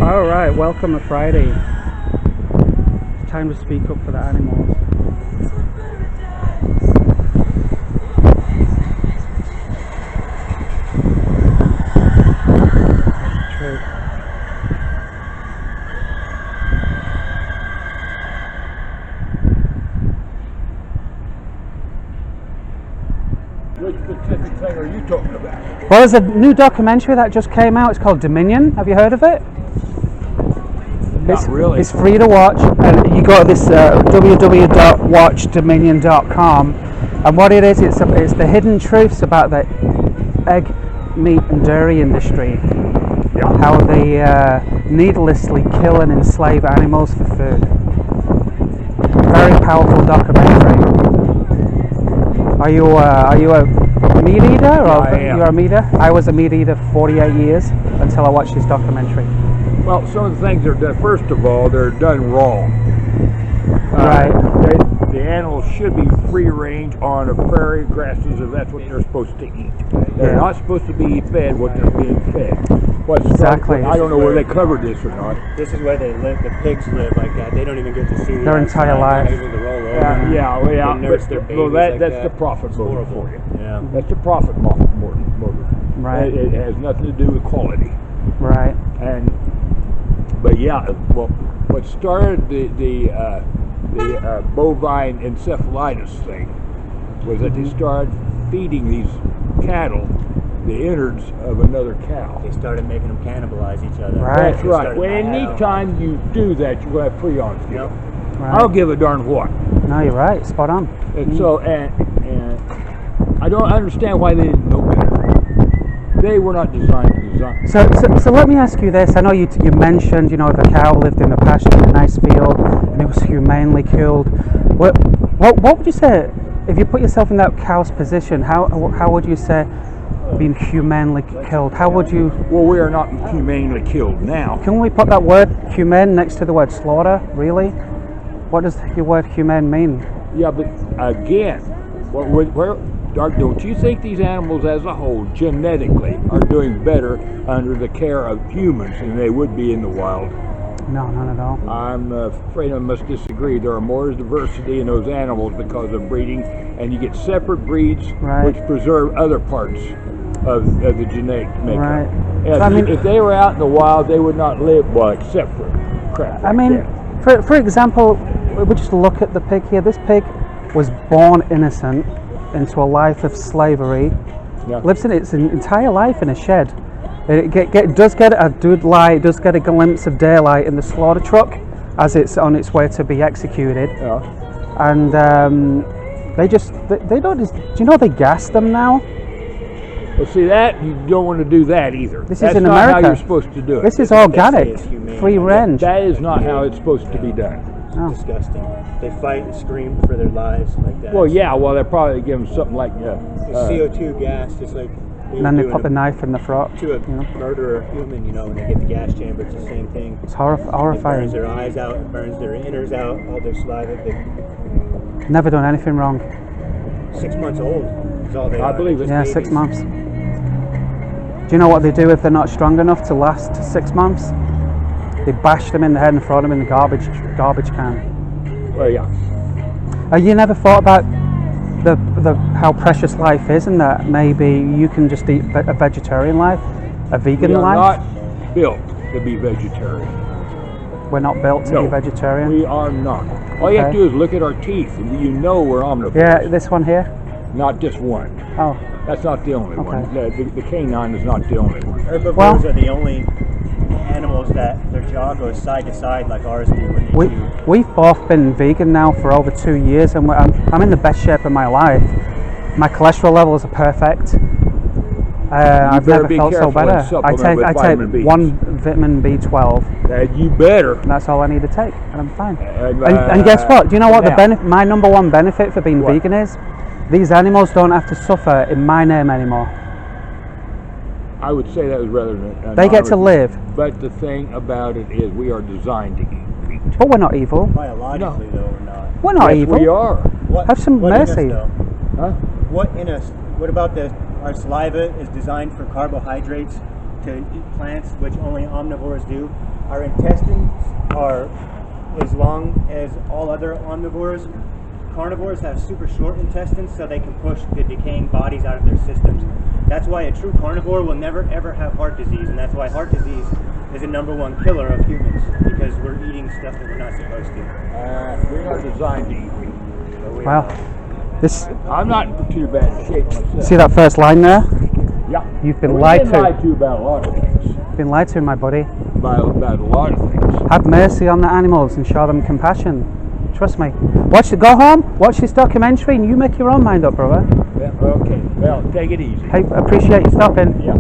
All right, welcome to Friday. It's time to speak up for the animals. True. Which specific thing are you talking about? Well, there's a new documentary that just came out. It's called Dominion. Have you heard of it? Not really. It's free to watch, and you go to this www.watchdominion.com, and what it is, it's the hidden truths about the egg, meat, and dairy industry. Yeah. How they needlessly kill and enslave animals for food. Very powerful documentary. Are you a meat eater, or I am. you're a meat eater? I was a meat eater for 48 years until I watched this documentary. Well, some of the things are done, first of all, they're done wrong. Right. The animals should be free range on a prairie grasses if that's what they're supposed to eat. They're Yeah. not supposed to be fed what they're being fed. Exactly. I don't know whether they covered this or not. This is where they live. The pigs live like that. They don't even get to see Their entire life. Able to roll over. Yeah. They nurse their babies like that's that. the profit It's motive horrible. for you. Yeah. That's the profit motive. Right. It has nothing to do with quality. Right. But yeah, well, what started the bovine encephalitis thing was that they started feeding these cattle the innards of another cow. They started making them cannibalize each other. Right. That's right. Well, anytime you do that, you're going to have prions. Yep. Right. I don't give a darn what. No, you're right. Spot on. And so, and I don't understand why they didn't know better. They were not designed to design. So let me ask you this. I know you mentioned, the cow lived in a pasture in a nice field and it was humanely killed. What would you say if you put yourself in that cow's position? How would you say being humanely killed? How would you? Well, we are not humanely killed now. Can we put that word humane next to the word slaughter? Really? What does your word humane mean? Yeah, but again, don't you think these animals as a whole genetically are doing better under the care of humans than they would be in the wild? No, not at all. I'm afraid I must disagree. There are more diversity in those animals because of breeding, and you get separate breeds which preserve other parts of the genetic makeup. Right. If they were out in the wild, they would not live well, except for crap. For example, we just look at the pig here. This pig was born innocent into a life of slavery. Yeah. Lives in its entire life in a shed. It does get a glimpse of daylight in the slaughter truck as it's on its way to be executed. Yeah. And they don't. Do you know they gas them now? Well, see that you don't want to do that either. This That's is in not America. how you're supposed to do it. This is organic, free range. That is not how it's supposed to be done. Oh. Disgusting. They fight and scream for their lives like that. Well, yeah. Well, they're probably give them something like CO2 gas, just like. And then they put the knife in the throat. To a murderer human, when they get the gas chamber, it's the same thing. It's It horrifying. burns their eyes out, it burns their innards out, all their saliva. Never done anything wrong. 6 months old is all they are. I believe it. Yeah, Babies. 6 months. Do you know what they do if they're not strong enough to last 6 months? They bash them in the head and throw them in the garbage can. Well, yeah. You never thought about the how precious life is, and that maybe you can just eat a vegetarian life, a vegan We are life? not built to be vegetarian. We're not built to be vegetarian. We are not. All you have to do is look at our teeth, and we're omnivores. Yeah, this one here. Not just one. Oh, That's not the only Okay. one. The canine is not the only one. Herbivores are the only animals that their jaw goes side to side like ours do when they chew. we've both been vegan now for over 2 years, and I'm in the best shape of my life. My cholesterol levels are perfect. I've better never be felt so careful and better. supplement with I take vitamin Bs. one vitamin B12, You better. and that's all I need to take, and I'm fine. And, And guess what? Do you know what now, my number one benefit for being What? vegan is? These animals don't have to suffer in my name anymore. I would say that was rather than. They get to live. But the thing about it is, we are designed to eat meat. But we're not evil. Biologically, though, we're not. We're not Yes, evil. we are. Have some what in us, mercy. though? Huh? What in us? What about our saliva is designed for carbohydrates to eat plants, which only omnivores do. Our intestines are as long as all other omnivores. Carnivores have super short intestines, so they can push the decaying bodies out of their systems. That's why a true carnivore will never ever have heart disease, and that's why heart disease is the #1 killer of humans, because we're eating stuff that we're not supposed to. We are designed to eat meat. So we Wow. are. This, I'm not in too bad shape myself. see that first line there? Yeah. You've been We've lied been to. lied to about a lot of things. Been lied to, my buddy. About a lot of things. Have mercy on the animals and show them compassion. Trust me. Go home, watch this documentary, and you make your own mind up, brother. Yeah, okay. Well, take it easy. Hey, appreciate you stopping. Yeah.